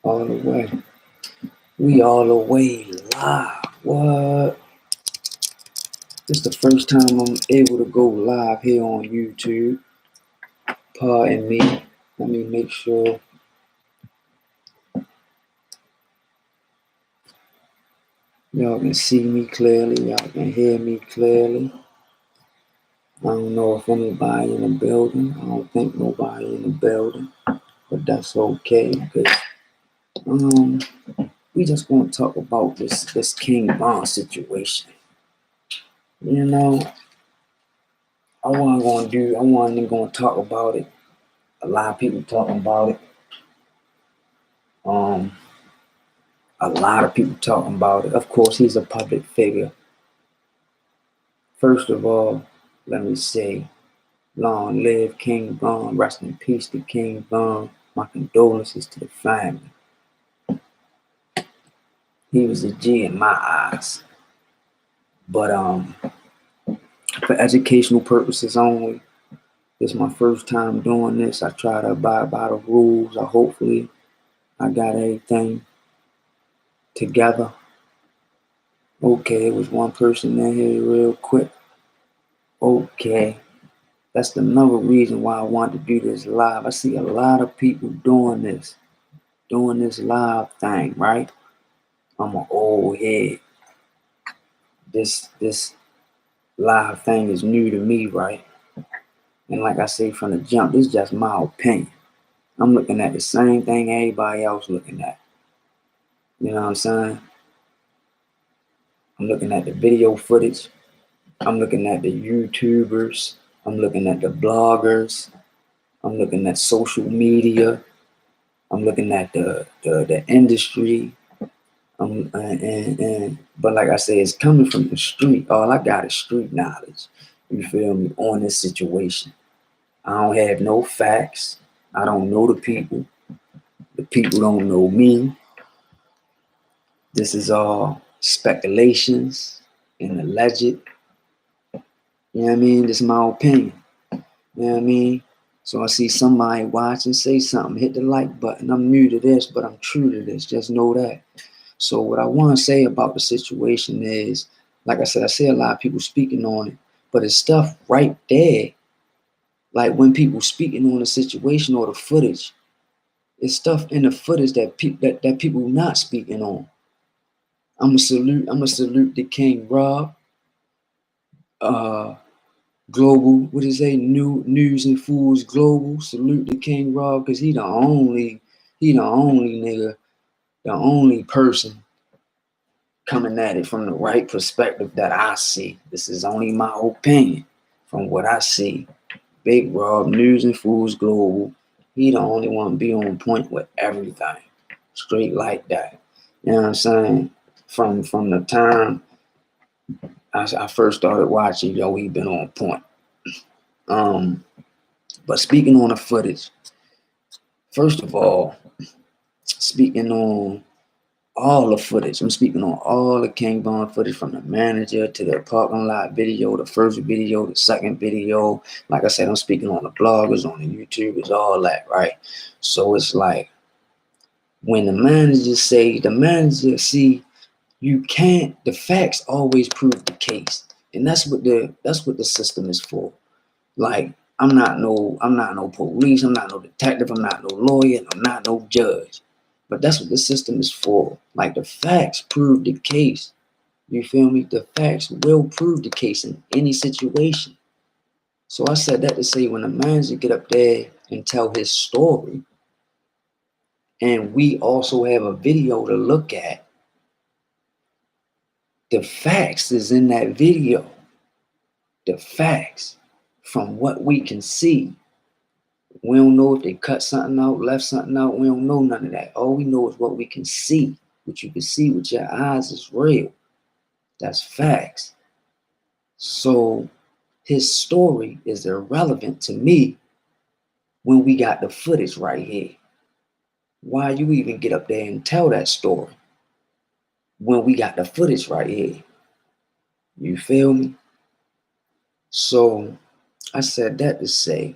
All the way. We all the way live. What? This is the first time I'm able to go live here on YouTube. Pardon me. Let me make sure. Y'all can see me clearly. Y'all can hear me clearly. I don't know if anybody in the building. I don't think nobody in the building. But that's okay. Because we just gonna talk about this King Von situation. You know, I wasn't gonna talk about it. A lot of people talking about it. A lot of people talking about it. Of course, he's a public figure. First of all, let me say, long live King Von. Rest in peace to King Von. My condolences to the family. He was a G in my eyes. But for educational purposes only, this is my first time doing this. I try to abide by the rules. Hopefully I got everything together. Okay, it was one person in here real quick. Okay. That's another reason why I wanted to do this live. I see a lot of people doing this live thing, right? I'm an old head. This live thing is new to me, right? And like I say from the jump, this is just my opinion. I'm looking at the same thing everybody else looking at. You know what I'm saying? I'm looking at the video footage. I'm looking at the YouTubers. I'm looking at the bloggers. I'm looking at social media. I'm looking at the industry. But like I said, it's coming from the street. All I got is street knowledge. You feel me? On this situation. I don't have no facts. I don't know the people. The people don't know me. This is all speculations and alleged. You know what I mean? This is my opinion. You know what I mean? So I see somebody watching, say something, hit the like button. I'm new to this, but I'm true to this. Just know that. So what I want to say about the situation is, like I said, I see a lot of people speaking on it, but it's stuff right there. Like when people speaking on the situation or the footage, it's stuff in the footage that people not speaking on. I'ma salute the King Rob, Global, what is it? News and Foods Global. Salute the King Rob, because he the only nigga, the only person coming at it from the right perspective that I see. This is only my opinion from what I see. Big Rob, News and Foods Global. He the only one be on point with everything. Straight like that. You know what I'm saying? From the time I first started watching, he been on point. But speaking on the footage, first of all, speaking on all the footage. I'm speaking on all the King Von footage, from the manager to the parking lot video, the first video, the second video. Like I said, I'm speaking on the bloggers, on the YouTubers, all that, right? So it's like when the manager see, you can't, the facts always prove the case. And that's what the system is for. Like, I'm not no police, I'm not no detective, I'm not no lawyer, I'm not no judge. But that's what the system is for. Like, the facts prove the case. You feel me? The facts will prove the case in any situation. So I said that to say, when the manager get up there and tell his story, and we also have a video to look at, the facts is in that video. The facts from what we can see. We don't know if they cut something out, left something out. We don't know none of that. All we know is what we can see. What you can see with your eyes is real. That's facts. So his story is irrelevant to me when we got the footage right here. Why you even get up there and tell that story when we got the footage right here? You feel me? So I said that to say,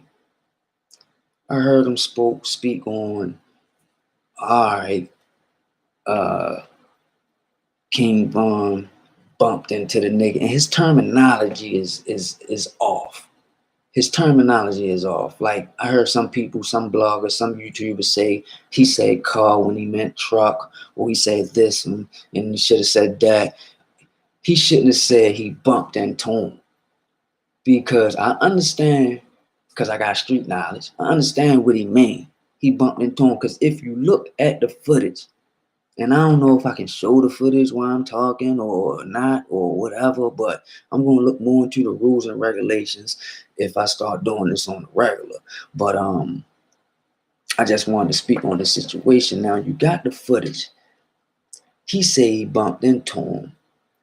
I heard him speak on, all right, King Von bumped into the nigga, and his terminology is off. His terminology is off. Like I heard some people, some bloggers, some YouTubers say he said car when he meant truck, or he said this and he should have said that. He shouldn't have said he bumped into him, because I understand, because I got street knowledge. I understand what he mean. He bumped into him, because if you look at the footage, and I don't know if I can show the footage while I'm talking or not or whatever, but I'm going to look more into the rules and regulations if I start doing this on the regular. But I just wanted to speak on the situation. Now, you got the footage. He said he bumped into him.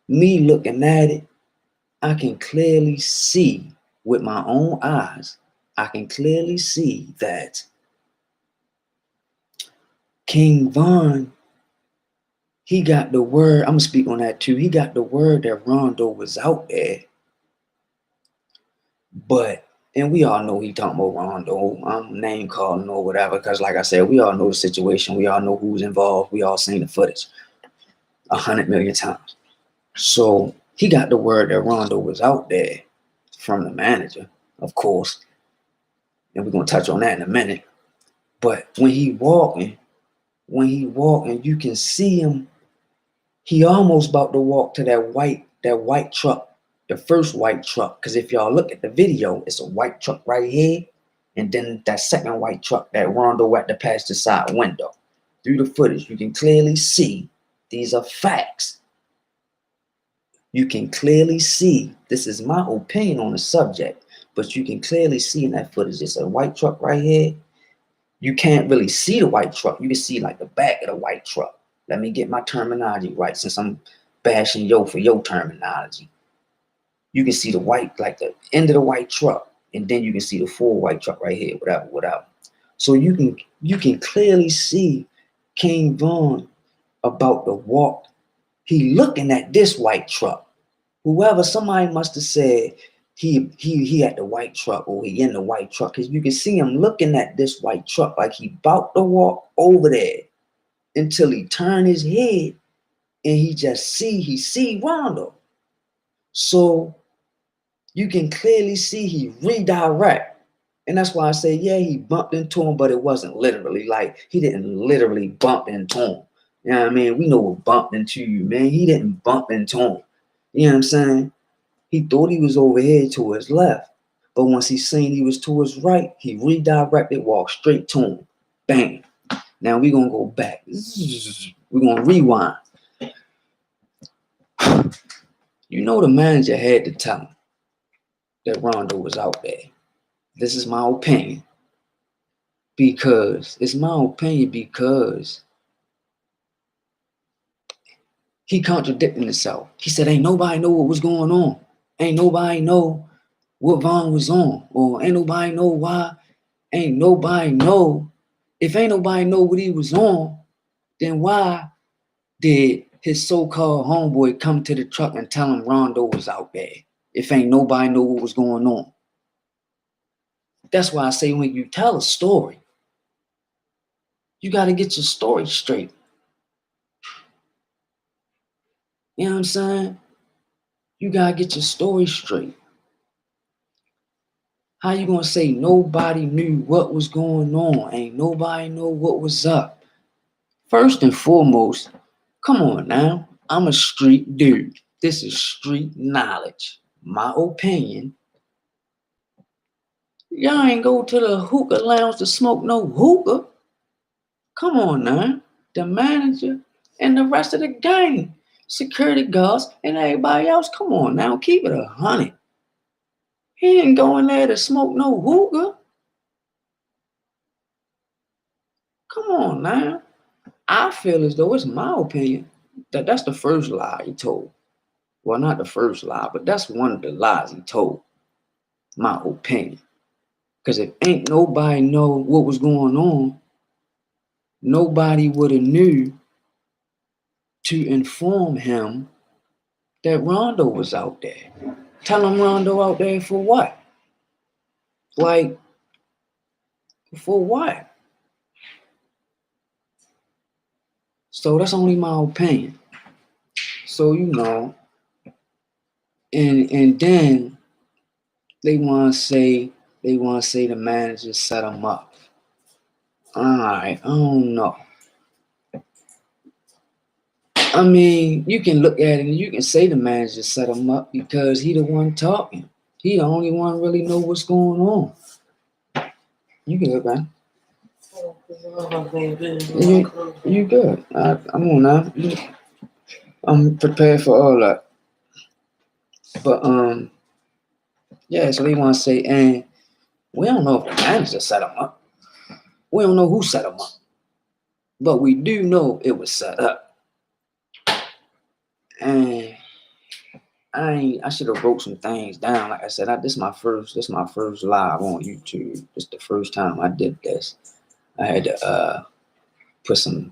Me looking at it, I can clearly see with my own eyes, I can clearly see that King Von, he got the word. I'm gonna speak on that too. He got the word that Rondo was out there, but and we all know he talking about Rondo. I'm name calling or whatever, because like I said, we all know the situation. We all know who's involved. We all seen the footage 100 million times. So he got the word that Rondo was out there from the manager, of course, and we're gonna touch on that in a minute. But when he walking, you can see him. He almost about to walk to that white truck, the first white truck. Because if y'all look at the video, it's a white truck right here, and then that second white truck that Rondo at the passenger side window. Through the footage, you can clearly see these are facts. You can clearly see, this is my opinion on the subject, but you can clearly see in that footage, it's a white truck right here. You can't really see the white truck. You can see like the back of the white truck. Let me get my terminology right, since I'm bashing yo for your terminology. You can see the white, like the end of the white truck, and then you can see the full white truck right here, whatever. So you can clearly see King Von about to walk. He looking at this white truck. Somebody must have said he at the white truck, or he in the white truck, because you can see him looking at this white truck like he about to walk over there, until he turn his head and he see Rondo. So you can clearly see he redirect. And that's why I say, yeah, he bumped into him, but it wasn't literally. Like, he didn't literally bump into him. You know what I mean? We know what bumped into you, man. He didn't bump into him. You know what I'm saying? He thought he was over here to his left. But once he seen he was to his right, he redirected, walked straight to him. Bang. Now we're going to go back. We're going to rewind. You know the manager had to tell him that Rondo was out there. This is my opinion. Because he contradicted himself. He said, ain't nobody know what was going on. Ain't nobody know what Von was on. Or ain't nobody know why. Ain't nobody know. If ain't nobody know what he was on, then why did his so-called homeboy come to the truck and tell him Rondo was out there? If ain't nobody know what was going on. That's why I say, when you tell a story, you got to get your story straight. You know what I'm saying? You got to get your story straight. How you going to say nobody knew what was going on? Ain't nobody know what was up? First and foremost, come on now. I'm a street dude. This is street knowledge. My opinion. Y'all ain't go to the hookah lounge to smoke no hookah. Come on now. The manager and the rest of the gang, security guards and everybody else, come on now. Keep it 100. He ain't going there to smoke no hookah. Come on now. I feel as though, it's my opinion, that that's the first lie he told. Well, not the first lie, but that's one of the lies he told. My opinion. Because if ain't nobody know what was going on, nobody would have knew to inform him that Rondo was out there. Tell him Rondo out there for what? Like, for what? So that's only my opinion. So and then they want to say the manager set them up. All right, I don't know. I mean, you can look at it and you can say the manager set him up because he the one talking. He the only one really know what's going on. You good, man? You good? I'm on now. I'm prepared for all that. But yeah. So they want to say, and we don't know if the manager set him up. We don't know who set him up, but we do know it was set up. And I should have wrote some things down. Like I said, this is my first live on YouTube. This is the first time I did this. I had to put some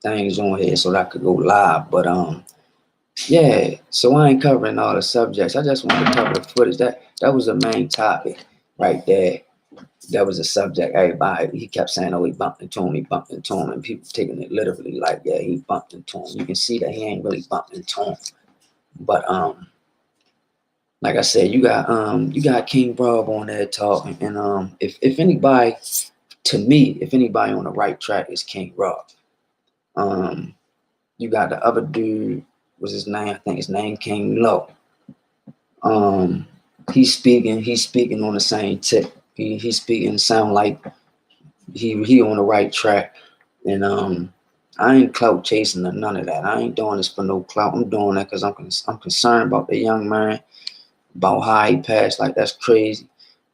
things on here so that I could go live. But yeah. So I ain't covering all the subjects. I just wanted to cover the footage. That was the main topic right there. That was a subject. Everybody, he kept saying, "Oh, he bumped into him, and people taking it literally like, yeah, he bumped into him. You can see that he ain't really bumped into him. But like I said, you got King Rob on there talking, and if anybody, to me, if anybody on the right track is King Rob. You got the other dude, what's his name? I think his name King Low. He's speaking on the same tip. He's speaking sound like he on the right track. And I ain't clout chasing or none of that. I ain't doing this for no clout. I'm doing that because I'm concerned about the young man, about how he passed. Like, that's crazy.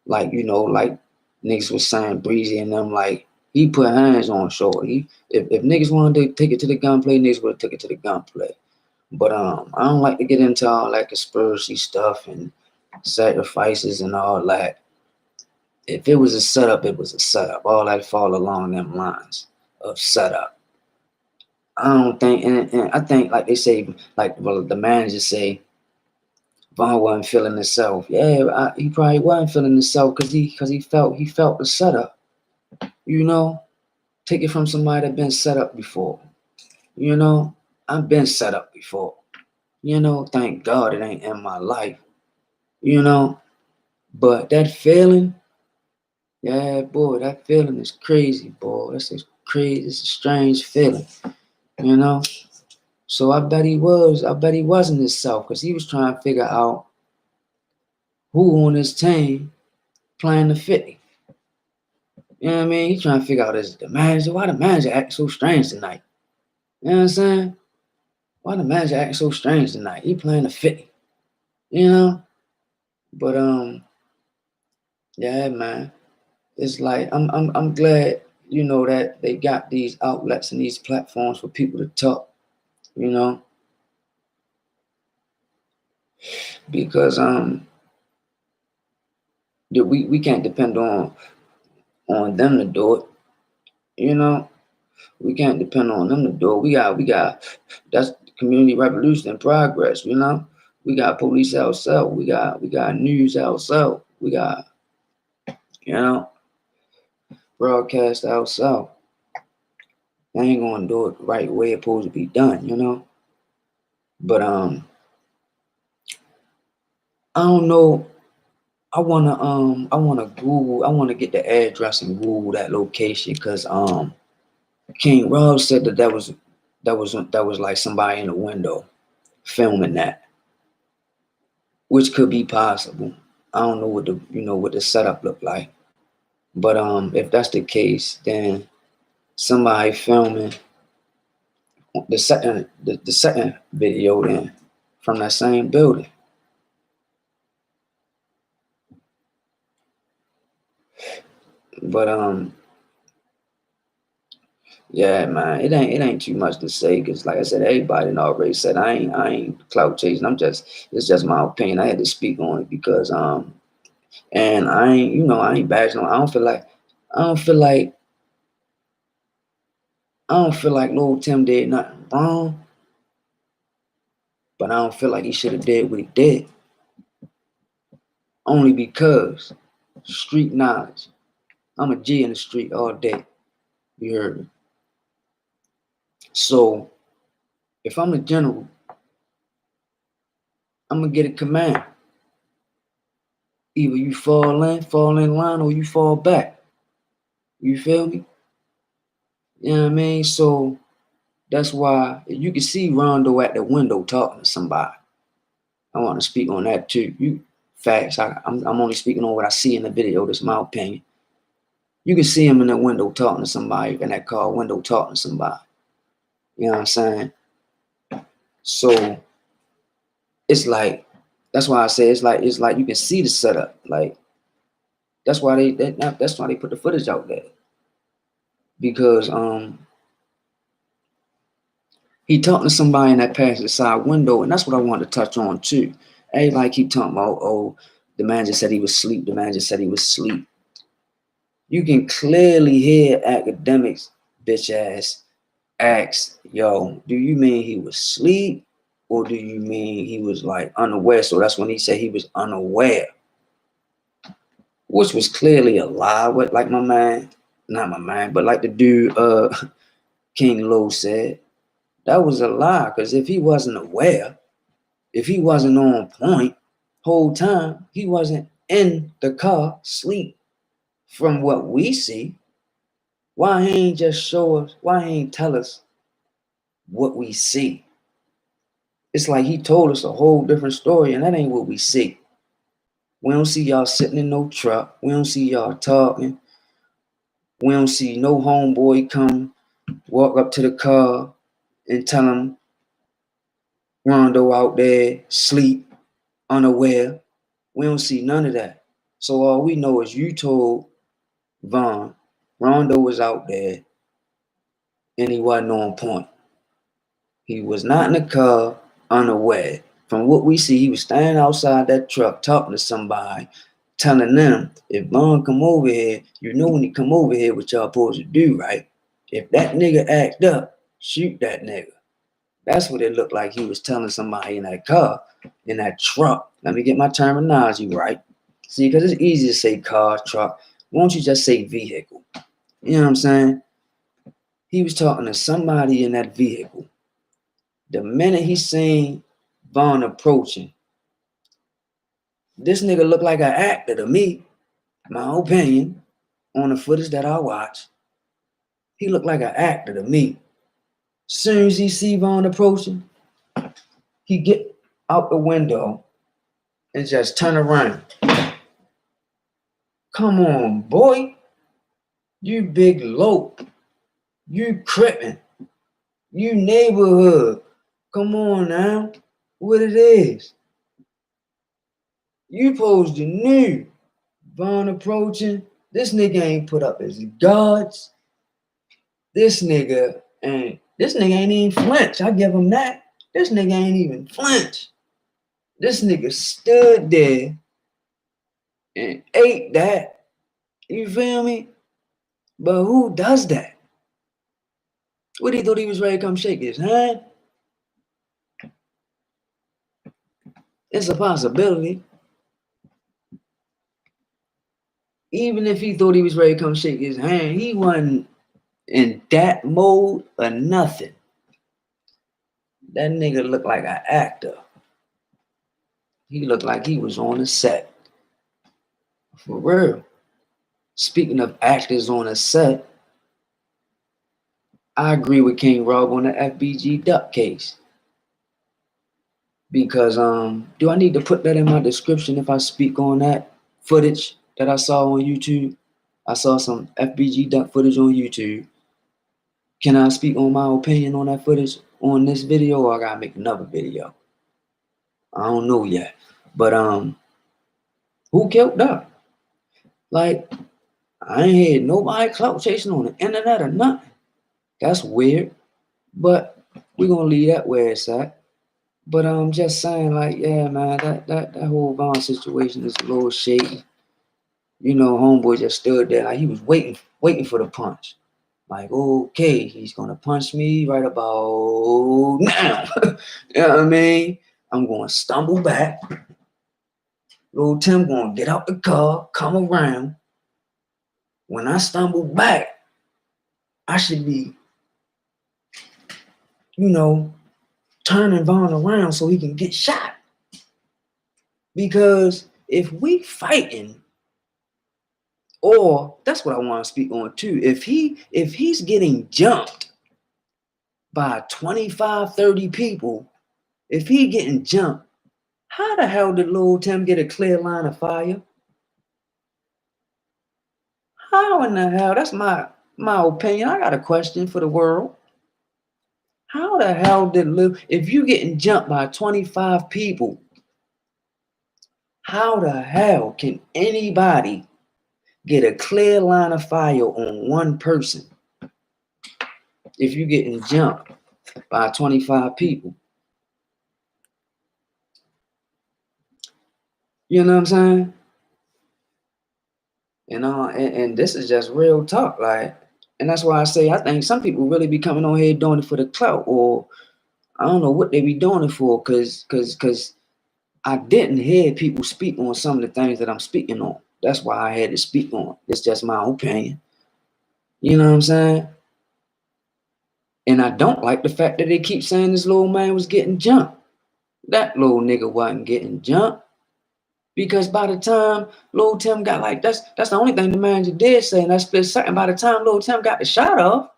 Like, like niggas was saying, Breezy and them, like, he put hands on Shorty. If niggas wanted to take it to the gunplay, niggas would have took it to the gunplay. But I don't like to get into all that conspiracy stuff and sacrifices and all that. If it was a setup, it was a setup. All that fall along them lines of setup. I don't think, and I think, like they say, the manager say, Von wasn't feeling himself. Yeah, he probably wasn't feeling himself because he felt the setup. Take it from somebody that been set up before. I've been set up before. Thank God it ain't in my life. But that feeling, yeah, boy, that feeling is crazy, boy. That's crazy. It's a strange feeling. So I bet he wasn't himself because he was trying to figure out who on his team playing the 50. You know what I mean? He's trying to figure out, is the manager, why the manager act so strange tonight? You know what I'm saying? Why the manager act so strange tonight? He playing the 50. But yeah, man. It's like I'm glad, that they got these outlets and these platforms for people to talk, because we can't depend on them to do it. We can't depend on them to do it. We got that's community revolution in progress. We got police ourselves. We got news ourselves. We got broadcast ourselves. They ain't gonna do it the right way it's supposed to be done. But I don't know. I wanna Google. I wanna get the address and Google that location because King Rob said that was like somebody in the window filming that, which could be possible. I don't know what the setup looked like, but if that's the case, then somebody filming the second video then from that same building. But yeah, man, it ain't too much to say because, like I said, everybody already said I ain't clout chasing. It's just my opinion. I had to speak on it because and I ain't bashing on. I don't feel like Lil Tim did nothing wrong, but I don't feel like he should have did what he did. Only because street knowledge. I'm a G in the street all day. You heard me. So if I'm the general, I'm gonna get a command. Either you fall in line, or you fall back. You feel me? You know what I mean? So that's why you can see Rondo at the window talking to somebody. I want to speak on that too. You facts. I'm only speaking on what I see in the video. This is my opinion. You can see him in the window talking to somebody, in that car window talking to somebody. You know what I'm saying? So it's like, that's why I say it's like you can see the setup. Like that's why they put the footage out there, because he talking to somebody in that passenger side window, and that's what I wanted to touch on too. Everybody keep talking about, oh, the man just said he was asleep. The man just said he was asleep. You can clearly hear academics, bitch ass, ask, yo, do you mean he was asleep, or do you mean he was like unaware? So that's when he said he was unaware, which was clearly a lie. What, like my man, not my man, but like the dude King Low said, that was a lie. Because if he wasn't aware, if he wasn't on point whole time, he wasn't in the car sleep. From what we see, why he ain't just show us? Why he ain't tell us what we see? It's like he told us a whole different story, and that ain't what we see. We don't see y'all sitting in no truck. We don't see y'all talking. We don't see no homeboy come walk up to the car and tell him Rondo out there sleep, unaware. We don't see none of that. So all we know is you told Vaughn Rondo was out there and he wasn't on point. He was not in the car, unaware. From what we see, he was standing outside that truck talking to somebody, telling them, if Vaughn come over here, you know when he come over here what y'all supposed to do, right? If that nigga act up, shoot that nigga. That's what it looked like he was telling somebody in that car, in that truck. Let me get my terminology right. See, because it's easy to say car, truck. Why don't you just say vehicle? You know what I'm saying? He was talking to somebody in that vehicle. The minute he seen Vaughn approaching, this nigga looked like an actor to me, my opinion, on the footage that I watched. He looked like an actor to me. Soon as he see Vaughn approaching, he get out the window and just turn around. Come on, boy. You big lope. You crippin'. You neighborhood. Come on now. What it is. You supposed to knew Vaughn approaching. This nigga ain't put up his guards. This nigga ain't even flinch. I give him that. This nigga ain't even flinch. This nigga stood there and ate that. You feel me? But who does that? What, he thought he was ready to come shake his hand? It's a possibility. Even if he thought he was ready to come shake his hand, he wasn't in that mode or nothing. That nigga looked like an actor. He looked like he was on a set. For real. Speaking of actors on a set, I agree with King Rob on the FBG Duck case. Because do I need to put that in my description if I speak on that footage that I saw on YouTube? I saw some FBG Duck footage on YouTube. Can I speak on my opinion on that footage on this video, or I gotta make another video? I don't know yet. But who killed Duck? Like, I ain't had nobody clout chasing on the internet or nothing. That's weird. But we're gonna leave that where it's at. But I'm just saying, like, yeah, man, that whole Vaughn situation is a little shady. You know, homeboy just stood there like he was waiting for the punch. Like, okay, he's gonna punch me right about now. You know what I mean? I'm gonna stumble back. Little Tim gonna get out the car, come around. When I stumble back, I should be turning Vaughn around so he can get shot. Because if we fighting, or that's what I want to speak on too. If he's getting jumped by 25, 30 people, if he getting jumped, how the hell did Lil Tim get a clear line of fire? How in the hell? That's my opinion. I got a question for the world. How the hell did if you getting jumped by 25 people, how the hell can anybody get a clear line of fire on one person if you getting jumped by 25 people? You know what I'm saying? And this is just real talk, like, and that's why I say I think some people really be coming on here doing it for the clout, or I don't know what they be doing it for, cause I didn't hear people speak on some of the things that I'm speaking on. That's why I had to speak on. It's just my opinion. You know what I'm saying? And I don't like the fact that they keep saying this little man was getting jumped. That little nigga wasn't getting jumped. Because by the time Lil Tim got that's the only thing the manager did say in that split second. By the time Lil Tim got the shot off,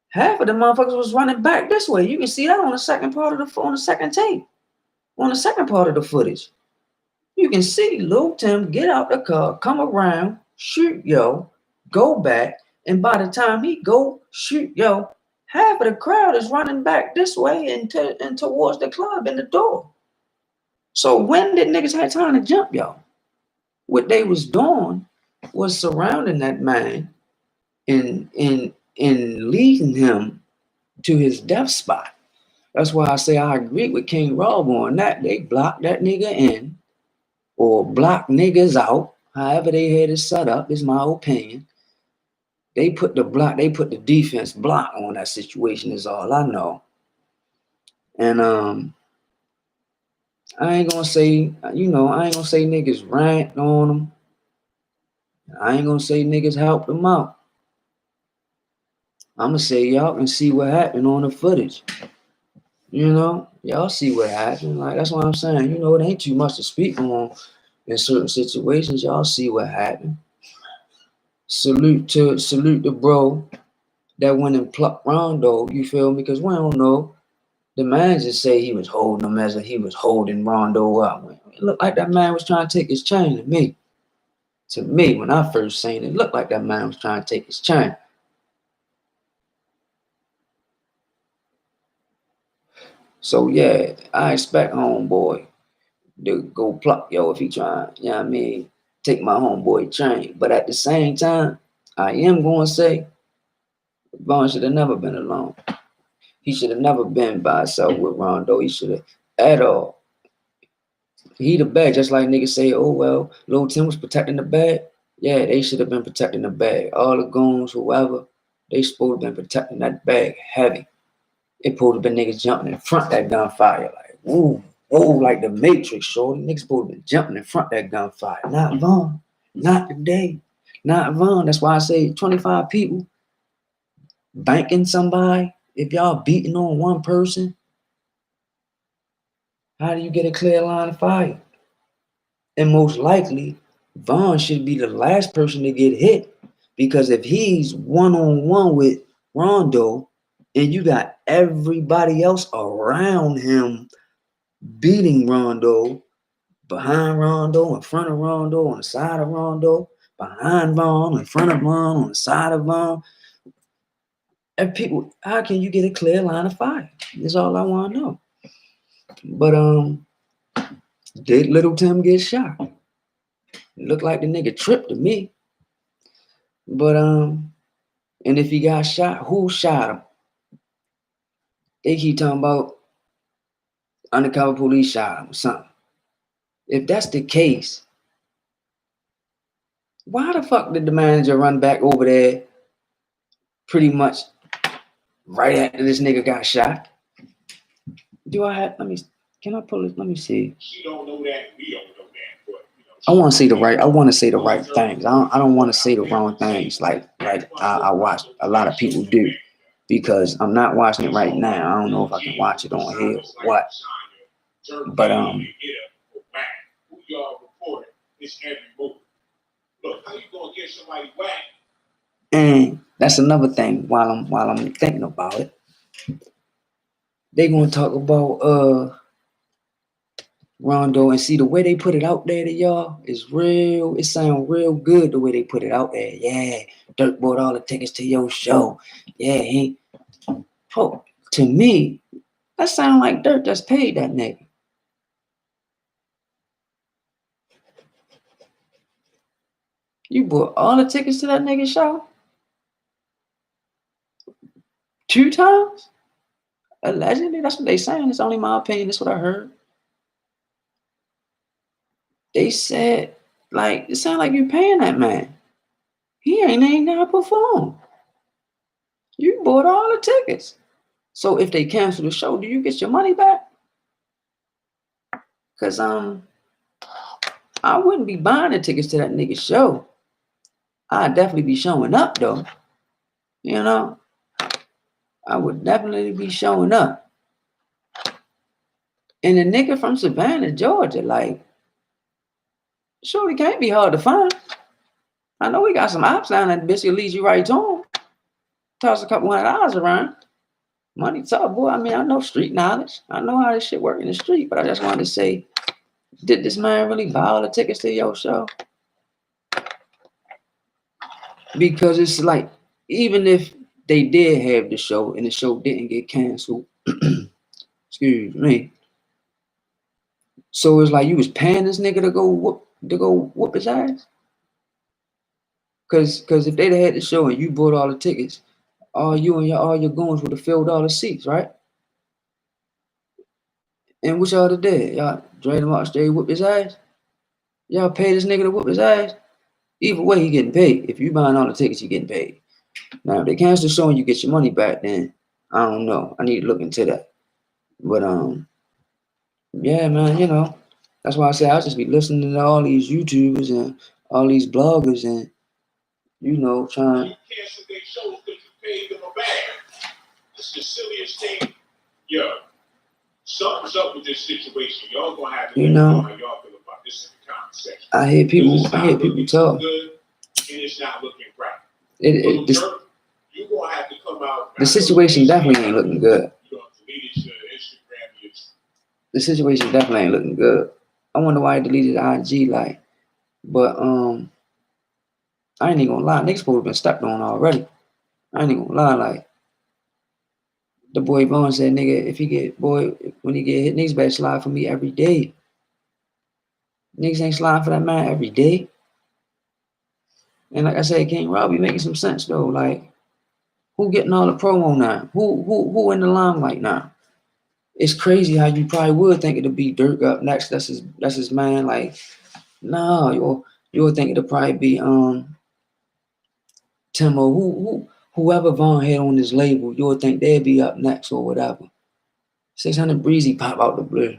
half of the motherfuckers was running back this way. You can see that on the second part of on the second tape. On the second part of the footage. You can see Lil Tim get out the car, come around, shoot yo, go back, and by the time he go shoot yo, half of the crowd is running back this way and towards the club and the door. So when did niggas have time to jump y'all? What they was doing was surrounding that man and leading him to his death spot. That's why I say I agree with King Rob on that. They blocked that nigga in or block niggas out. However they had it set up is my opinion. They put the defense block on that situation is all I know. And I ain't gonna say niggas rant on them. I ain't gonna say niggas help them out. I'm gonna say y'all can see what happened on the footage. Y'all see what happened. Like, that's what I'm saying. It ain't too much to speak on in certain situations. Y'all see what happened. Salute the bro that went and plucked Rondo. You feel me? Because we don't know. The man just say he was holding him as if he was holding Rondo up. It looked like that man was trying to take his chain to me. To me, when I first seen it, looked like that man was trying to take his chain. So yeah, I expect homeboy to go pluck yo if he trying, take my homeboy chain. But at the same time, I am gonna say Vaughn should have never been alone. He should have never been by himself with Rondo. He should have at all. He the bag, just like niggas say, oh well, Lil Tim was protecting the bag. Yeah, they should have been protecting the bag. All the goons, whoever, they supposed to have been protecting that bag heavy. It supposed to have been niggas jumping in front of that gunfire, like, woo, like the Matrix, shorty. Niggas supposed to be jumping in front of that gunfire. Not Vaughn. Not today. Not Vaughn. That's why I say 25 people banking somebody. If y'all beating on one person, how do you get a clear line of fire? And most likely, Vaughn should be the last person to get hit. Because if he's one-on-one with Rondo and you got everybody else around him beating Rondo, behind Rondo, in front of Rondo, on the side of Rondo, behind Vaughn, in front of Vaughn, on the side of Vaughn. And people, how can you get a clear line of fire? That's all I want to know. But did Little Tim get shot? It looked like the nigga tripped to me. But and if he got shot, who shot him? They keep talking about undercover police shot him or something. If that's the case, why the fuck did the manager run back over there pretty much right after this nigga got shot? Can I pull it? Let me see. She don't know that, we don't know that, but I want to say the right things. I don't want to say the wrong things like I watch a lot of people do. because I'm not watching it right now. I don't know if I can watch it on here or what. But and that's another thing. While I'm thinking about it, they gonna talk about Rondo, and see the way they put it out there to y'all is real. It sounds real good the way they put it out there. Yeah, Dirk bought all the tickets to your show. Yeah, to me, that sound like Dirk just paid that nigga. You bought all the tickets to that nigga show 2 times? Allegedly, that's what they saying. It's only my opinion. That's what I heard. They said, like, it sound like you paying that man. He ain't never performed. You bought all the tickets. So if they cancel the show, do you get your money back? Cause I wouldn't be buying the tickets to that nigga show. I'd definitely be showing up though. You know? I would definitely be showing up. And a nigga from Savannah, Georgia, like, surely can't be hard to find. I know we got some ops down that bitch that leads you right to him. Toss a couple $100 around. Money talk, boy. I mean, I know street knowledge. I know how this shit work in the street, but I just wanted to say, did this man really buy all the tickets to your show? Because it's like, even if they did have the show and the show didn't get canceled, excuse me. So it's like you was paying this nigga to go whoop his ass. Cause if they'd have had the show and you bought all the tickets, all your goons would have filled all the seats, right? And what y'all did? Y'all dragged him out straight, whoop his ass. Y'all pay this nigga to whoop his ass. Either way, he getting paid. If you buying all the tickets, you getting paid. Now, if they cancel the show and you get your money back, then I don't know. I need to look into that. But yeah, man, you know, that's why I say I'll just be listening to all these YouTubers and all these bloggers and, you know, trying. Cancel their shows because you paid them a bag. That's the silliest thing. Yeah. Something's up with this situation. Y'all gonna have to know how y'all feel about this in the comment section. I hear people talk. Good, and it's not looking right. You gonna have to come out. The situation definitely ain't looking good. The situation definitely ain't looking good. I wonder why he deleted IG, like, but I ain't even gonna lie, niggas supposed to been stepped on already. I ain't even gonna lie, like, the boy Vaughn said, nigga, when he get hit, niggas better slide for me every day. Niggas ain't sliding for that man every day. And like I said, King Rob, you making some sense though. Like, who getting all the promo now? Who in the limelight now? It's crazy how you probably would think it'd be Dirk up next. That's his man. Like, no, you would think it'd probably be Timo, whoever Vaughn had on his label, you would think they'd be up next or whatever. 600 Breezy pop out the blue.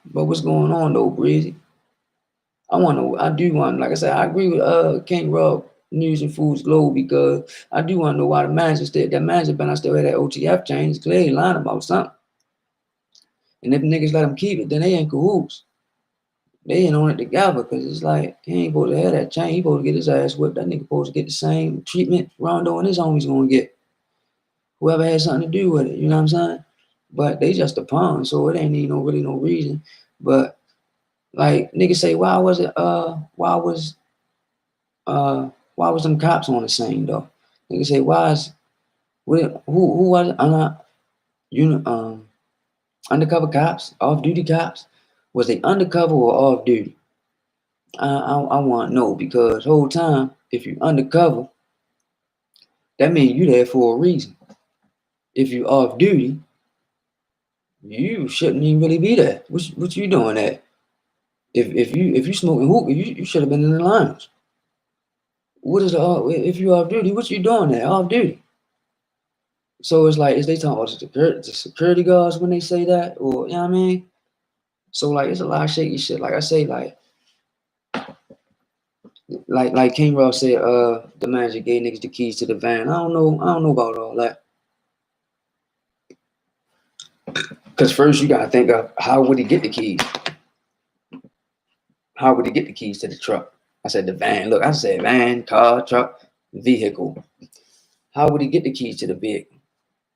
But what's going on though, Breezy? I do want, like I said, I agree with King Rob News and Foods Globe, because I do want to know why the manager still had that OTF change. Clearly lying about something. And if niggas let him keep it, then they ain't cahoots. They ain't on it together, because it's like, he ain't supposed to have that chain. He supposed to get his ass whipped. That nigga supposed to get the same treatment Rondo and his homies gonna get. Whoever had something to do with it, you know what I'm saying? But they just a pawn, so it ain't even really no reason. But like niggas say, why was them cops on the scene though? Niggas say, who was it? Undercover cops, off-duty cops? Was they undercover or off-duty? I want to know, because whole time, if you undercover, that means you there for a reason. If you off-duty, you shouldn't even really be there. What you doing there? If you smoking hookah, you should have been in the lounge. What is if you off-duty, what you doing there? Off-duty. So it's like, is they talking about the security guards when they say that? Or, you know what I mean? So, like, it's a lot of shaky shit. Like I say, like, Like King Ross said, the manager gave niggas the keys to the van. I don't know about all that. Cause first you gotta think of how would he get the keys? How would he get the keys to the truck? I said the van. Look, I said van, car, truck, vehicle. How would he get the keys to the vehicle?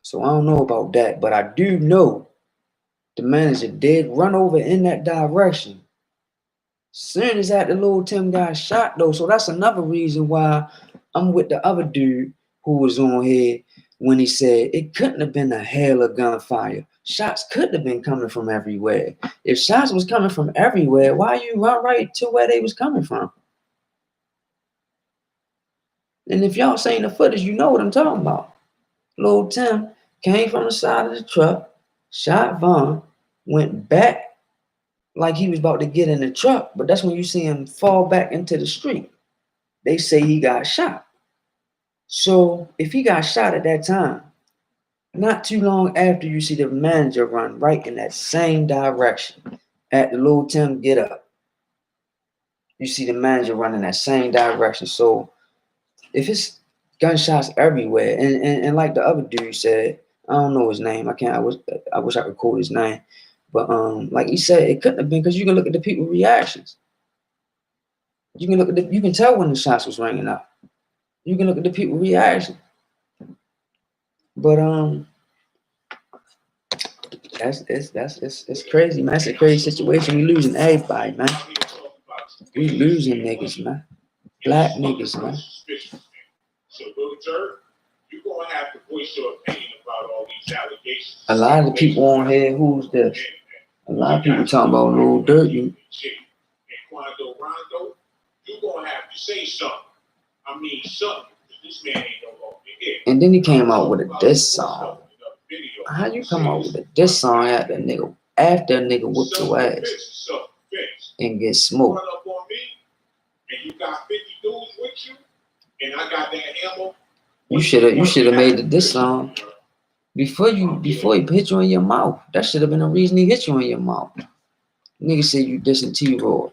So I don't know about that, but I do know the manager did run over in that direction. Soon as that the little Tim got shot though, so that's another reason why I'm with the other dude who was on here when he said it couldn't have been a hail of gunfire. Shots could have been coming from everywhere. If shots was coming from everywhere, why you run right to where they was coming from? And if y'all seen the footage, you know what I'm talking about. Little Tim came from the side of the truck, shot Vaughn, went back like he was about to get in the truck, but that's when you see him fall back into the street. They say he got shot. So if he got shot at that time, not too long after you see the manager run right in that same direction at the little Tim get up. You see the manager running that same direction. So if it's gunshots everywhere, and like the other dude said, I don't know his name. I wish I could quote his name. But like he said, it couldn't have been because you can look at the people's reactions. You can tell when the shots was ringing out. You can look at the people's reaction. But that's crazy, man. It's a crazy situation. We losing everybody, man. We losing niggas, man. Black niggas, man. So, Billy Turk, you're going to have to voice your opinion about all these allegations. A lot of the people on here, who's this? A lot of people talking about Lil Durk. And Quando Rondo, you're going to have to say something. I mean, something. This man ain't no longer here. And then he came out with a diss song. How you come out with a diss song after a nigga whooped your ass and get smoked? And you got 50 dudes with you, and I got that hammer. You should have made the diss song before he hit you in your mouth. That should have been the reason he hit you in your mouth. Nigga said you dissing T-Roy.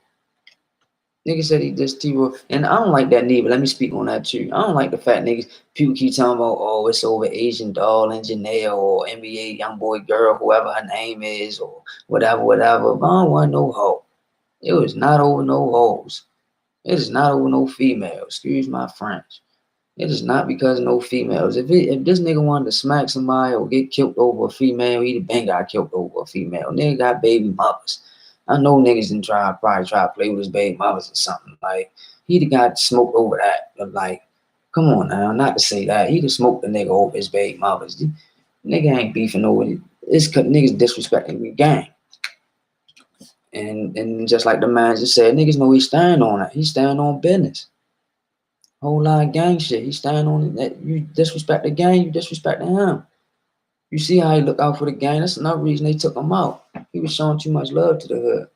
Nigga said he dissed T-Roy. And I don't like that neither. Let me speak on that too. I don't like the fact niggas, people keep talking about, oh, it's over Asian Doll and Janae or NBA young boy girl, whoever her name is, or whatever. But I don't want no hoe. It was not over no hoes. It is not over no female. Excuse my French. It is not because of no females. If this nigga wanted to smack somebody or get killed over a female, he'd been got killed over a female. Nigga got baby mothers. I know niggas didn't probably try to play with his baby mothers or something. Like, he'd have got smoked over that. But like, come on now, not to say that. He'd have smoked the nigga over his baby mothers. Nigga ain't beefing over it. It's cause niggas disrespecting the gang. And just like the man just said, niggas know he stand on it. He stand on business. Whole lot of gang shit. He stand on that. You disrespect the gang, you disrespect him. You see how he look out for the gang. That's another reason they took him out. He was showing too much love to the hood.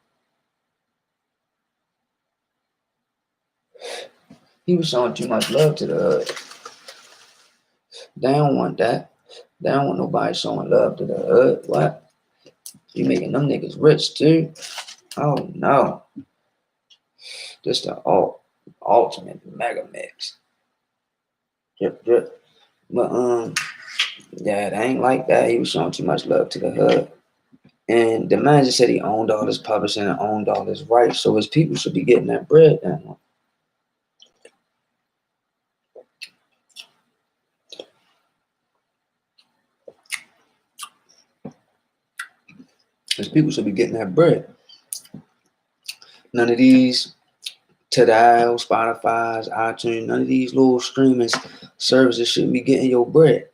He was showing too much love to the hood. They don't want that. They don't want nobody showing love to the hood. What? You making them niggas rich too? Oh no. Just the ultimate mega mix. Drip drip. But yeah, it ain't like that. He was showing too much love to the hood. And the manager said he owned all his publishing and owned all his rights, so his people should be getting that bread then. His people should be getting that bread. None of these ToThe, Spotify's, iTunes, none of these little streaming services shouldn't be getting your bread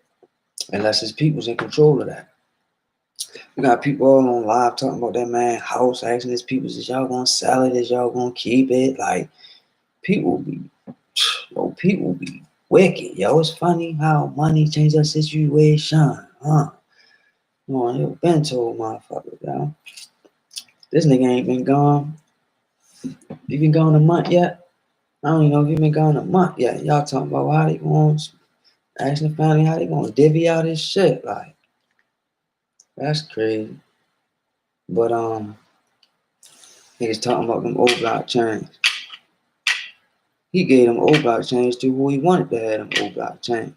unless his people's in control of that. We got people all on live talking about that man house, asking his people, is y'all gonna sell it? Is y'all gonna keep it? Like, people be wicked, yo. It's funny how money changes a situation, huh? Well, you been told, motherfucker, yo. This nigga ain't been gone. You been gone a month yet? I don't even know if you been gone a month yet. Y'all talking about how they going, asking the family how they gonna divvy out his shit. Like, that's crazy. But niggas talking about them old block chains. He gave them old block chains to who he wanted to have them old block chains.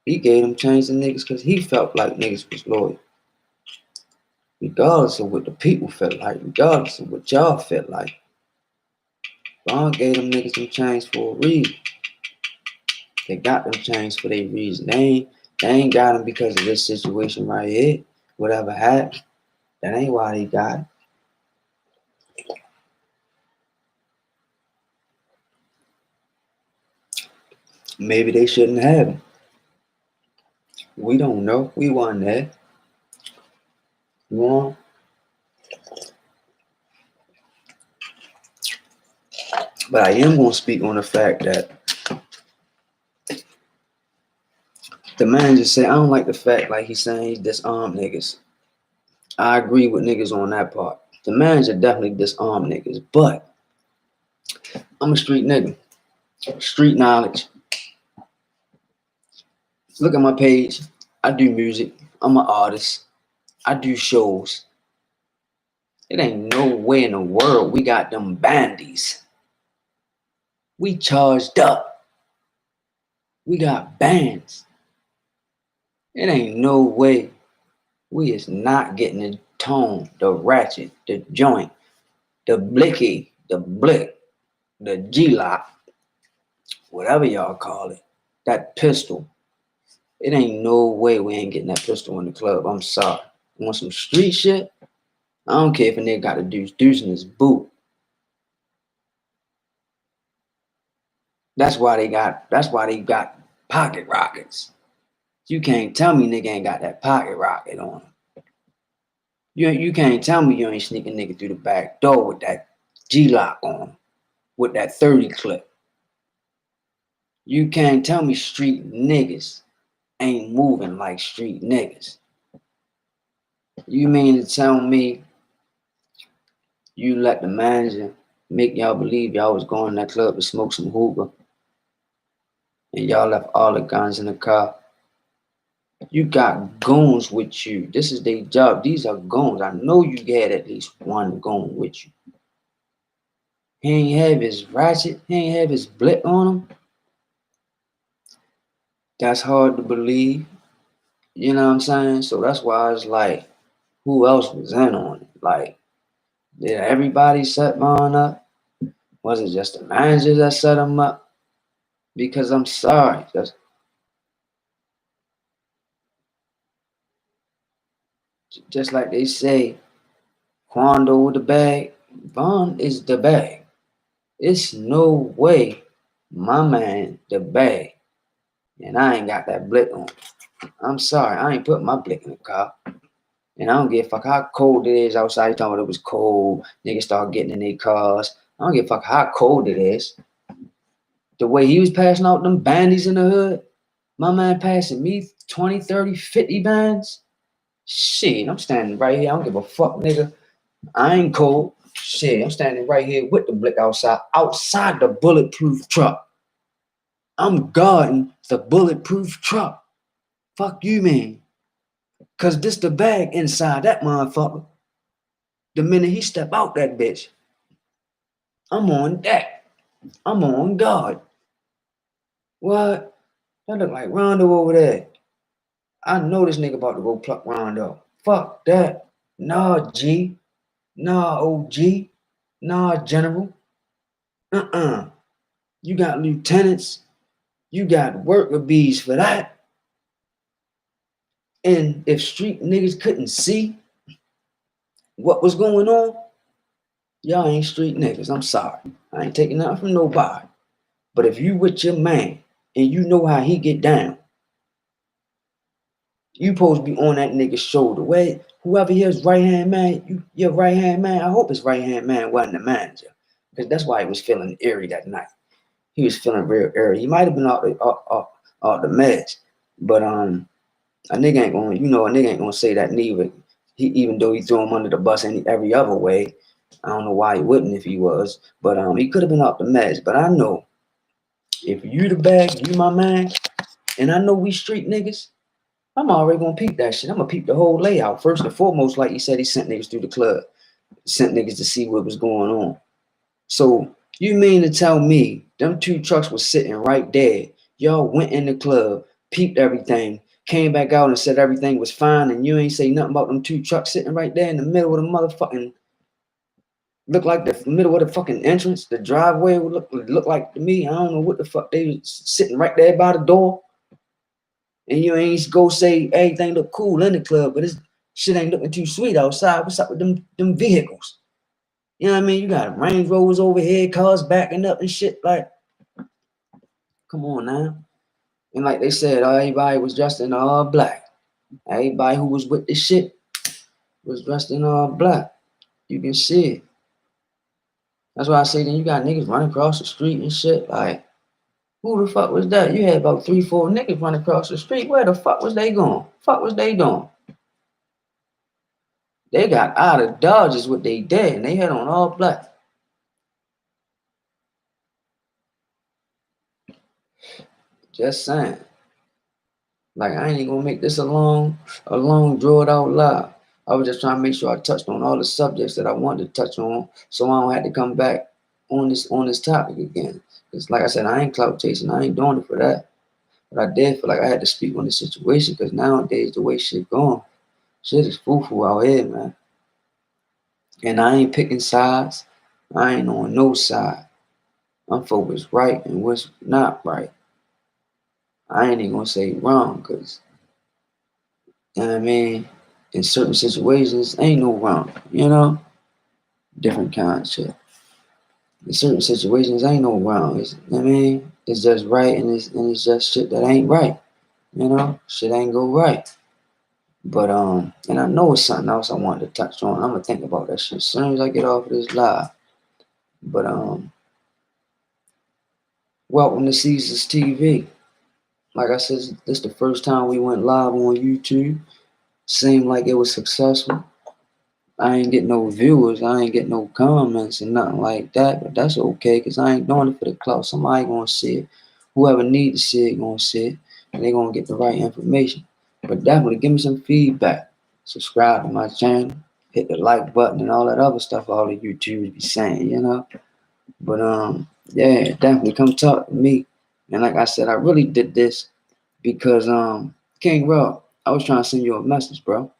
He gave them chains to niggas because he felt like niggas was loyal. Regardless of what the people felt like, regardless of what y'all felt like. God gave them niggas them chains for a reason. They got them chains for their reason. They ain't got them because of this situation right here. Whatever happened, that ain't why they got it. Maybe they shouldn't have them. We don't know. We wasn't there. You know? But I am going to speak on the fact that the man just said, I don't like the fact like he's saying he's disarmed niggas. I agree with niggas on that part. The manager definitely disarmed niggas, but I'm a street nigga. Street knowledge. Look at my page. I do music. I'm an artist. I do shows. It ain't no way in the world we got them bandies. We charged up. We got bands. It ain't no way we is not getting the tone, the ratchet, the joint, the blicky, the blick, the G-lock, whatever y'all call it, that pistol. It ain't no way we ain't getting that pistol in the club. I'm sorry. You want some street shit? I don't care if a nigga got a deuce in his boot. That's why they got pocket rockets. You can't tell me nigga ain't got that pocket rocket on him. You can't tell me you ain't sneaking nigga through the back door with that G-lock on him, with that 30 clip. You can't tell me street niggas ain't moving like street niggas. You mean to tell me you let the manager make y'all believe y'all was going to that club to smoke some hookah and y'all left all the guns in the car? You got goons with you. This is their job. These are goons. I know you had at least one goon with you. He ain't have his ratchet. He ain't have his blick on him. That's hard to believe. You know what I'm saying? So that's why it's like, who else was in on it? Like, did everybody set mine up? Was it just the manager that set him up? Because I'm sorry. Just like they say, Quando with the bag, Von is the bag. It's no way my man the bag. And I ain't got that blick on. I'm sorry, I ain't put my blick in the car. And I don't give a fuck how cold it is outside. You talking about it was cold. Niggas start getting in their cars. I don't give a fuck how cold it is. The way he was passing out them bandies in the hood, my man passing me 20, 30, 50 bands. Shit, I'm standing right here. I don't give a fuck, nigga. I ain't cold. Shit, I'm standing right here with the blick outside the bulletproof truck. I'm guarding the bulletproof truck. Fuck you, man. Cause this the bag inside that motherfucker. The minute he step out that bitch, I'm on deck. I'm on guard. What? That look like Rondo over there. I know this nigga about to go pluck Rondo. Fuck that. Nah, G. Nah, OG. Nah, General. You got lieutenants. You got worker bees for that. And if street niggas couldn't see what was going on, y'all ain't street niggas. I'm sorry. I ain't taking nothing from nobody. But if you with your man and you know how he get down, you supposed to be on that nigga's shoulder. Where whoever his right-hand man, your right-hand man, I hope his right-hand man wasn't the manager. Because that's why he was feeling eerie that night. He was feeling real eerie. He might have been out the meds. But a nigga ain't gonna say that neither. Even though he threw him under the bus every other way. I don't know why he wouldn't if he was. But he could have been off the meds. But I know if you the bag, you my man, and I know we street niggas, I'm already gonna peep that shit. I'm gonna peep the whole layout. First and foremost, like he said, he sent niggas through the club, sent niggas to see what was going on. So You mean to tell me them 2 trucks was sitting right there? Y'all went in the club, peeped everything, came back out and said everything was fine, and you ain't say nothing about them 2 trucks sitting right there in the middle of the motherfucking, look like the middle of the fucking entrance, the driveway would look like to me. I don't know what the fuck they was sitting right there by the door. And you ain't go say everything look cool in the club, but this shit ain't looking too sweet outside. What's up with them vehicles? You know what I mean? You got Range Rovers over here, cars backing up and shit. Like, come on now. And like they said, everybody was dressed in all black. Everybody who was with this shit was dressed in all black. You can see it. That's why I say then you got niggas running across the street and shit. Like, who the fuck was that? You had about 3, 4 niggas running across the street. Where the fuck was they going? Fuck was they doing? They got out of Dodge is what they did, and they had on all black. Just saying. Like, I ain't even gonna make this a long draw it out live. I was just trying to make sure I touched on all the subjects that I wanted to touch on, so I don't have to come back on this topic again. Because like I said, I ain't clout chasing. I ain't doing it for that. But I did feel like I had to speak on the situation because nowadays the way shit going, shit is foo-foo out here, man. And I ain't picking sides. I ain't on no side. I'm for what's right and what's not right. I ain't even gonna say wrong because, you know what I mean? In certain situations, ain't no wrong, you know? Different kind of shit. In certain situations, ain't no wrong. It's, you know what I mean? It's just right and it's just shit that ain't right. You know? Shit ain't go right. But and I know it's something else I wanted to touch on. I'm gonna think about that shit as soon as I get off of this live. But welcome to Caesars TV. Like I said, this is the first time we went live on YouTube. Seemed like it was successful. I ain't get no viewers, I ain't get no comments and nothing like that, but that's okay because I ain't doing it for the clout. Somebody gonna see it. Whoever need to see it gonna see it, and they gonna get the right information. But definitely give me some feedback. Subscribe to my channel, hit the like button and all that other stuff all the YouTubers be saying, you know. But yeah, definitely come talk to me. And like I said, I really did this because King Rob, I was trying to send you a message, bro.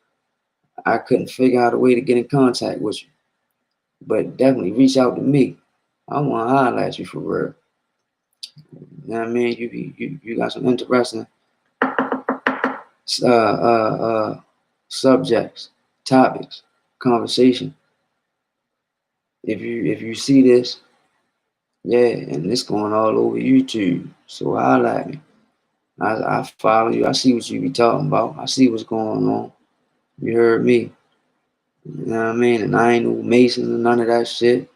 I couldn't figure out a way to get in contact with you. But definitely reach out to me. I want to highlight you for real. You know what I mean? You got some interesting subjects, topics, conversation. If you see this, yeah, and it's going all over YouTube. So highlight me. I follow you. I see what you be talking about. I see what's going on. You heard me. You know what I mean? And I ain't no Mason or none of that shit.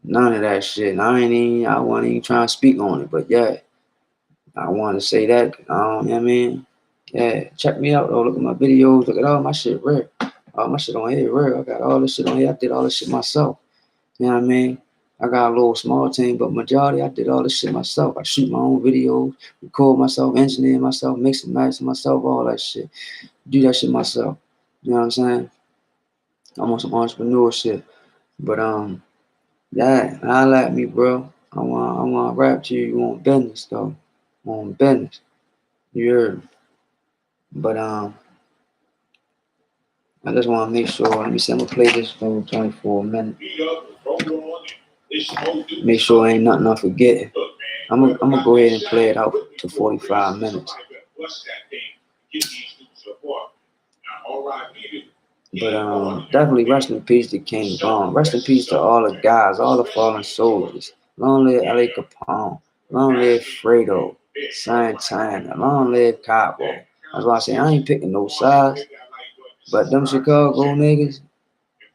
None of that shit. I wasn't even trying to speak on it. But yeah, I want to say that. You know what I mean? Yeah, check me out though. Look at my videos. Look at all my shit rare. All my shit on here rare. I got all this shit on here. I did all this shit myself. You know what I mean? I got a little small team, but majority I did all this shit myself. I shoot my own videos, record myself, engineer myself, mix and match myself, all that shit. Do that shit myself. You know what I'm saying? I'm on some entrepreneur shit. But yeah, holla at me, bro. I want to rap to you. You want business though? On business. You heard? But I just want to make sure. Let me see. I'm gonna play this for 24 minutes. Make sure ain't nothing I'm forgetting. I'm gonna go ahead and play it out to 45 minutes. But definitely rest in peace to King Von. Rest in peace to all the guys, all the fallen soldiers. Long live L.A. Capone. Long live Fredo. Santana. Long live Cabo. That's why I say I ain't picking no sides. But them Chicago niggas,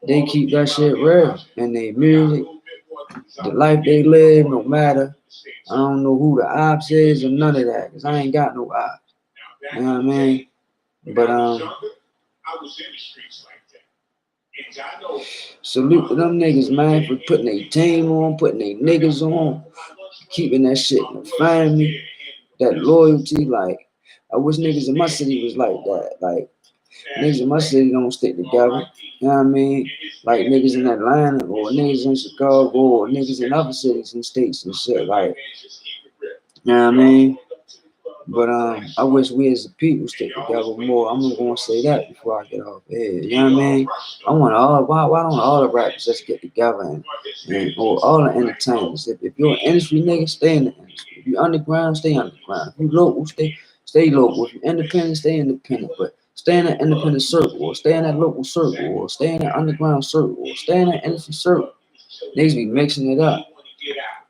they keep that shit real. And their music, the life they live, no matter. I don't know who the ops is or none of that. Because I ain't got no ops. You know what I mean? But salute to them niggas, man, for putting their team on, putting their niggas on, keeping that shit in the family, that loyalty. Like, I wish niggas in my city was like that. Like, Niggas in my city don't stick together. You know what I mean? Like niggas in Atlanta or niggas in Chicago or niggas in other cities and states and shit. Like, you know what I mean? But I wish we as a people stick together more. I'm gonna say that before I get off here. You know what I mean? I want all why don't all the rappers just get together and or all the entertainers. If you're an industry nigga, stay in the industry. If you underground, stay underground. If you local, stay local. If you independent, stay independent. But stay in that independent circle, or stay in that local circle, or stay in that underground circle, or stay in that industry circle. Niggas be mixing it up.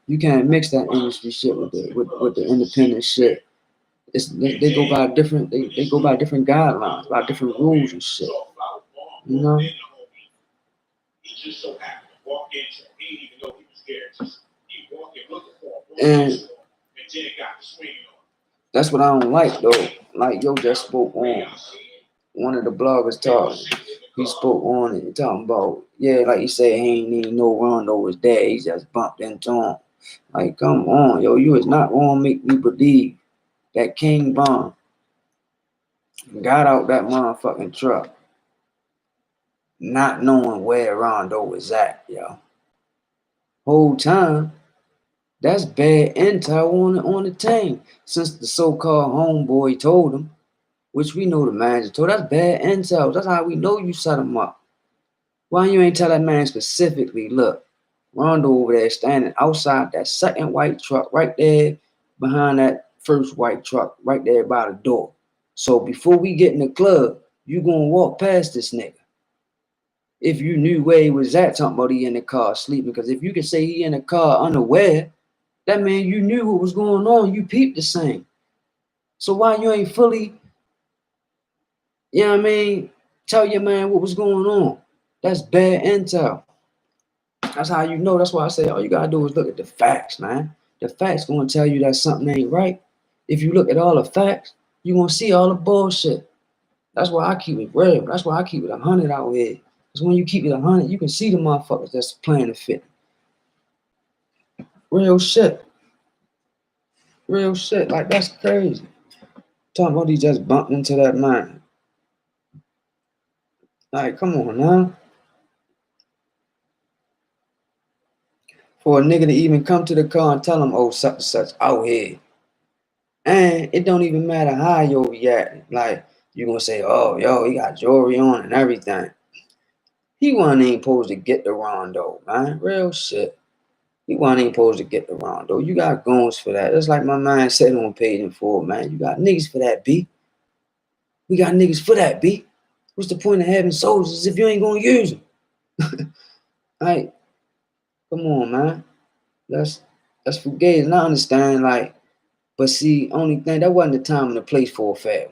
You can't mix that industry shit with the independent shit. They go by different they go by different guidelines, by different rules and shit. You know? And that's what I don't like though. Like yo just spoke on one of the bloggers talking. He spoke on it talking about, yeah, like he said he ain't need no Rondo was dead. He just bumped into him. Like, come on, yo, you is not gonna make me believe that King Von got out that motherfucking truck not knowing where Rondo was at, yo. Whole time, that's bad intel on the team. Since the so-called homeboy told him, which we know the manager told, that's bad intel. That's how we know you set him up. Why you ain't tell that man specifically, look, Rondo over there standing outside that second white truck right there behind that first white truck right there by the door. So before we get in the club, you gonna walk past this nigga. If you knew where he was at, talking about he in the car sleeping, because if you can say he in the car unaware, that mean you knew what was going on. You peeped the same. So why you ain't fully, you know what I mean, tell your man what was going on? That's bad intel. That's how you know. That's why I say all you gotta do is look at the facts, man. The facts gonna tell you that something ain't right. If you look at all the facts, you gonna see all the bullshit. That's why I keep it real. That's why I keep it 100 out here. Because when you keep it 100, you can see the motherfuckers that's playing the fit. Real shit. Real shit. Like, that's crazy. Talking about he just bumped into that man. Like, come on now. For a nigga to even come to the car and tell him, oh, such and such out here. And it don't even matter how you react. Like, you gonna say, oh, yo, he got jewelry on and everything. He wasn't even supposed to get the Rondo, man. Real shit. He wasn't even supposed to get the Rondo. You got goons for that. That's like my man said on Paid in Full, man. You got niggas for that, B. We got niggas for that, B. What's the point of having soldiers if you ain't gonna use them? Like, come on, man. That's forgave. And I understand, like, but see, only thing, that wasn't the time and the place for a fair.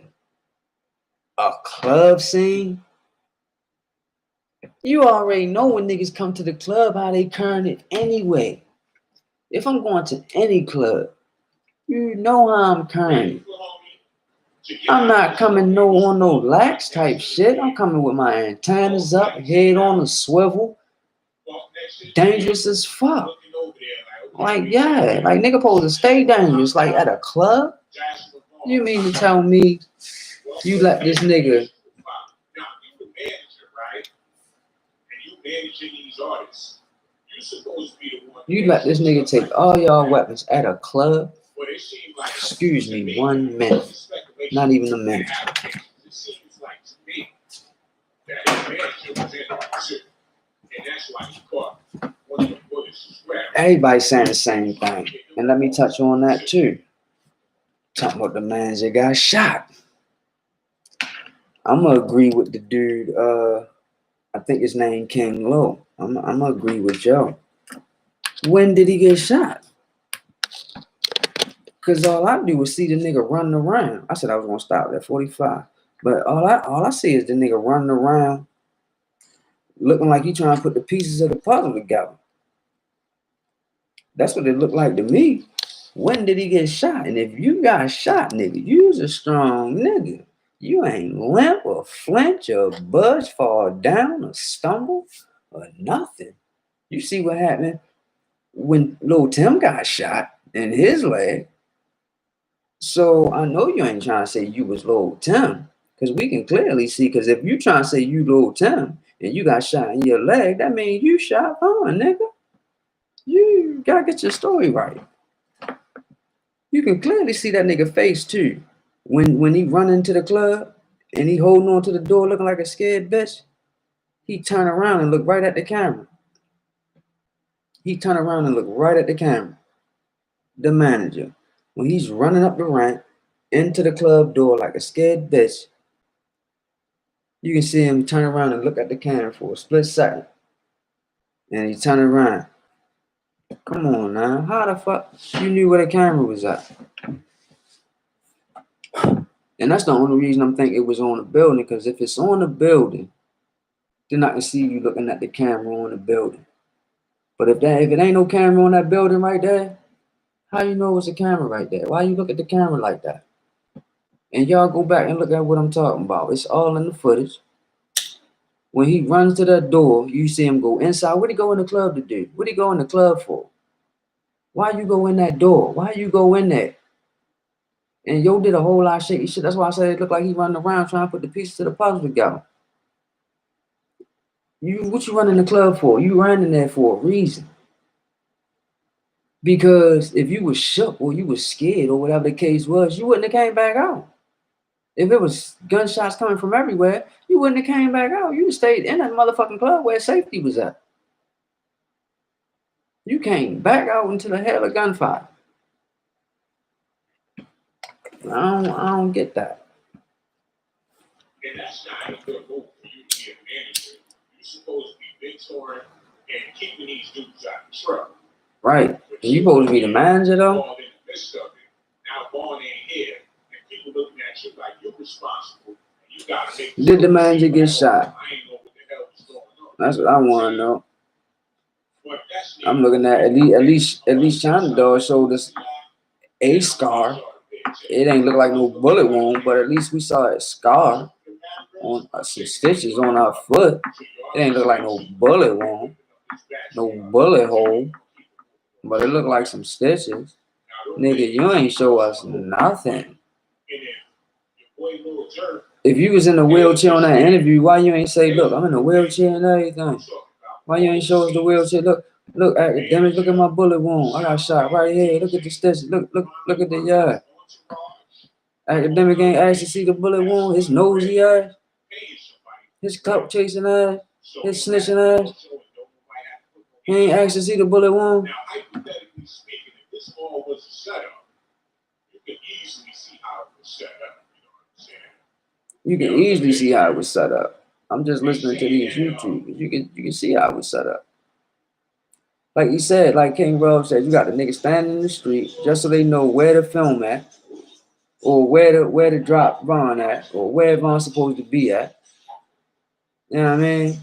A club scene? You already know when niggas come to the club how they current it anyway. If I'm going to any club, you know how I'm current. I'm not coming on no lax type shit. I'm coming with my antennas up, head on a swivel. Dangerous as fuck. Like, yeah, like nigga supposed to stay dangerous. Like at a club? You mean to tell me you let this nigga you let this nigga take all y'all weapons at a club? Excuse me, 1 minute. Not even a minute. Everybody's saying the same thing. And let me touch on that too. Talking about the manager got shot. I'm gonna agree with the dude, I think his name King Low. I'm gonna agree with Joe. When did he get shot? Cause all I do was see the nigga running around. I said I was gonna stop at 45. But all I see is the nigga running around looking like he trying to put the pieces of the puzzle together. That's what it looked like to me. When did he get shot? And if you got shot, nigga, you's a strong nigga. You ain't limp or flinch or budge, fall down or stumble or nothing. You see what happened when Lil Tim got shot in his leg. So I know you ain't trying to say you was Lil Tim, Because we can clearly see, because if you trying to say you told Tim and you got shot in your leg, that means you shot Vaughn, nigga. You gotta get your story right. You can clearly see that nigga face too. When he run into the club and he holding on to the door looking like a scared bitch, he turn around and look right at the camera. He turn around and look right at the camera. The manager. When he's running up the ramp into the club door like a scared bitch, you can see him turn around and look at the camera for a split second. And he turn around. Come on now. How the fuck you knew where the camera was at? And that's the only reason I'm thinking it was on the building, because if it's on the building, then I can see you looking at the camera on the building. But if it ain't no camera on that building right there, how you know it's a camera right there? Why you look at the camera like that? And y'all go back and look at what I'm talking about. It's all in the footage. When he runs to that door, you see him go inside. What he go in the club to do? What he go in the club for? Why you go in that door? Why you go in there? And yo did a whole lot of shaky shit. That's why I said it looked like he running around trying to put the pieces to the puzzle together. What you running the club for? You running there for a reason. Because if you was shook or you was scared or whatever the case was, you wouldn't have came back out. If it was gunshots coming from everywhere, you wouldn't have came back out. You stayed in that motherfucking club where safety was at. You came back out into the hell of gunfire. I don't get that. And that's not a good move for you to be a manager. You're supposed to be mentoring and keeping these dudes out the truck. Right. And you supposed to be the manager though? All in the midst of it. Now Vaughn ain't here, and people looking at you like you're responsible. And you gotta make Did the manager get shot? I ain't know what the hell was going on. That's what I want to know. I'm looking at least China Dog showed us a scar. It ain't look like no bullet wound, but at least we saw a scar on some stitches on our foot. It ain't look like no bullet wound, no bullet hole, but it looked like some stitches. Nigga, you ain't show us nothing. If you was in a wheelchair on that interview, why you ain't say, look, I'm in a wheelchair and everything? Why you ain't show us the wheelchair? Look, academic, look at my bullet wound. I got shot right here. Look at the stitches. Look at the yard. Academic ain't asked to see the bullet wound. His nosy ass. His clout chasing ass. His snitching ass. He ain't asked to see the bullet wound. Now, hypothetically speaking, if this all was a setup, you can easily see how it was set up. You know what I'm saying? You can easily see how it was set up. I'm just listening to these YouTubers. You can see how it was set up. Like you said, like King Rub said, you got the niggas standing in the street just so they know where to film at, or where to drop Vaughn at, or where Vaughn's supposed to be at. You know what I mean?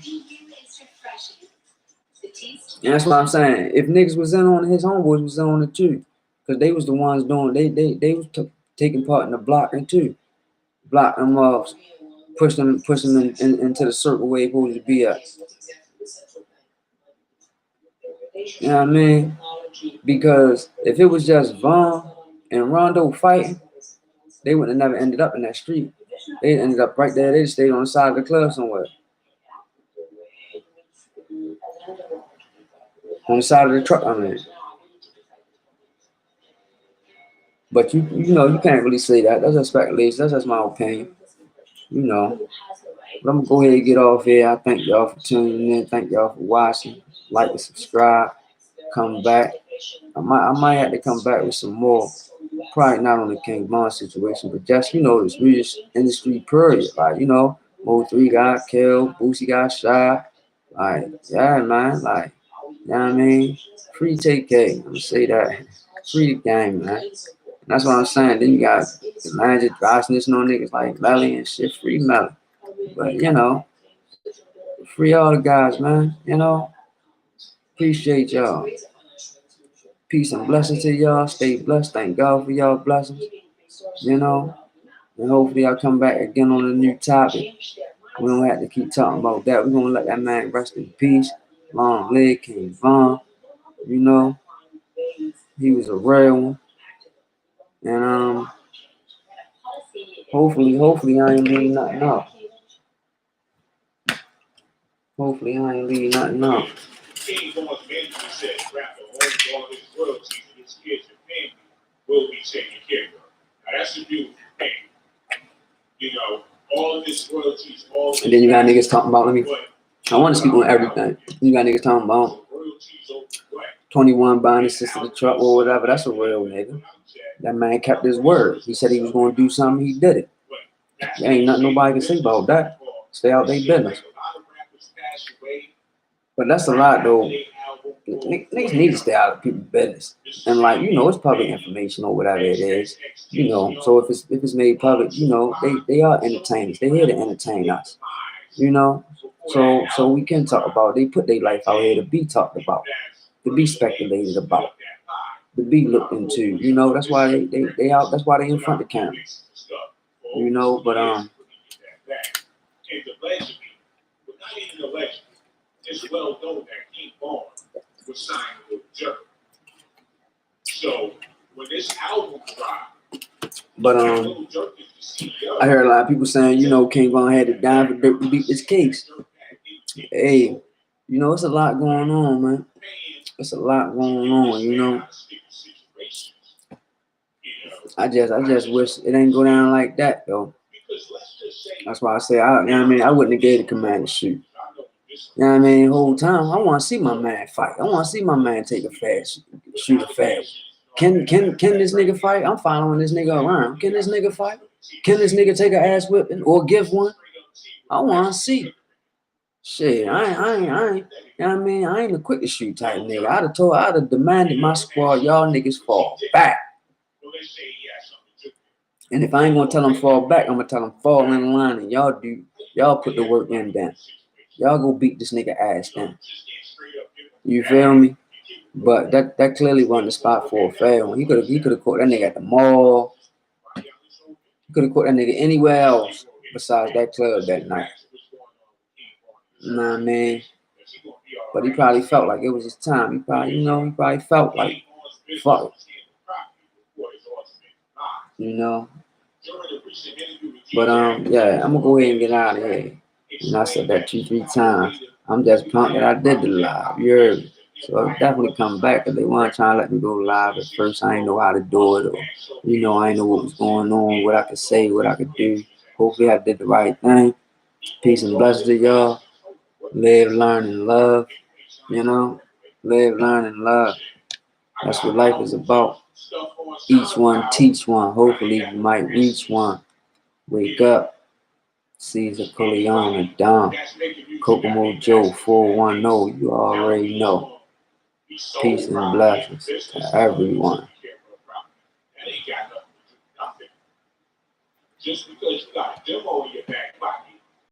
And that's what I'm saying. If niggas was in on it, his homeboys was in on it too, because they was the ones doing. They was taking part in the blocking too, blocking them off, push them into the circle where they supposed to be at. You know what I mean? Because if it was just Vaughn and Rondo fighting, they would have never ended up in that street. They ended up right there. They just stayed on the side of the club somewhere. On the side of the truck, I mean. But you know, you can't really say that. That's just speculation. That's just my opinion. You know. But I'm going to go ahead and get off here. I thank y'all for tuning in. Thank y'all for watching. Like and subscribe. Come back. I might have to come back with some more. Probably not on the King Von situation, but just, you know, this music industry period. Like, you know, Mo3 got killed, Boosie got shot. Like, yeah, man. Like, you know what I mean? Free TK. I'm going to say that. Free the game, man. And that's what I'm saying. Then you got the manager dry snitching on niggas like Melly and shit. Free Melly. But, you know, free all the guys, man. You know, appreciate y'all. Peace and blessings to y'all. Stay blessed. Thank God for y'all blessings. You know, and hopefully I'll come back again on a new topic. We don't have to keep talking about that. We're gonna let that man rest in peace. Long live King Von. You know, he was a real one. And Hopefully I ain't leave nothing out. Hopefully I ain't leave nothing out. King Vaughn's management said rapper owns all his royalties and his kids and family will be taken care of. Now that's a beautiful thing. You know, all of his royalties, all of And then you got niggas talking about, I want to speak on but everything. You got niggas talking about royalties over what? 21 buying his sister the truck or whatever. That's a real nigga. That man kept his word. He said he was going to do something. He did it. There ain't nothing nobody can say about that. Stay out their business. But that's a lot, though. Niggas need to stay out of people's business. And, like, you know, it's public information or whatever it is. You know, so if it's made public, you know, they are entertainers. They're here to entertain us. You know? So we can talk about it. They put their life out here to be talked about, to be speculated about, to be looked into. You know, that's why they out. That's why they in front of the camera. You know, but it's well known that King Vaughn was signed with Jerk. So when this album dropped, but I heard a lot of people saying, you know, King Von had to die for Dirt to beat this case. Hey, you know, it's a lot going on, man. It's a lot going on, you know. I just wish it ain't go down like that, though. That's why I say, you know what I mean? I wouldn't have gave the command to shoot. You know what I mean? The whole time, I want to see my man fight. I want to see my man take a fast, shoot a fast. Can this nigga fight? I'm following this nigga around. Can this nigga fight? Can this nigga take an ass whipping or give one? I want to see. Shit, I ain't. You know what I mean? I ain't the quick to shoot type nigga. I'd have demanded my squad, y'all niggas fall back. And if I ain't gonna tell them fall back, I'm gonna tell them fall in line and y'all put the work in then. Y'all go beat this nigga ass then. You feel me? But that clearly wasn't the spot for a fair one. He could have caught that nigga at the mall. He could have caught that nigga anywhere else besides that club that night. You know what I mean? But he probably felt like it was his time. He probably felt like, fuck it. You know? But yeah, I'm gonna go ahead and get out of here. And I said that 2-3 times. I'm just pumped that I did the live. You heard me? So I'll definitely come back because they want to try to let me go live. At first, I didn't know how to do it, or I didn't know what was going on, what I could say, what I could do. Hopefully, I did the right thing. Peace and blessings to y'all. Live, learn, and love. You know, live, learn, and love. That's what life is about. Each one teach one. Hopefully, you might reach one. Wake up. Caesar Corleone, Don, Kokomo Joe, 410. You already know. Peace and blessings to everyone. Just because you got a demo in your back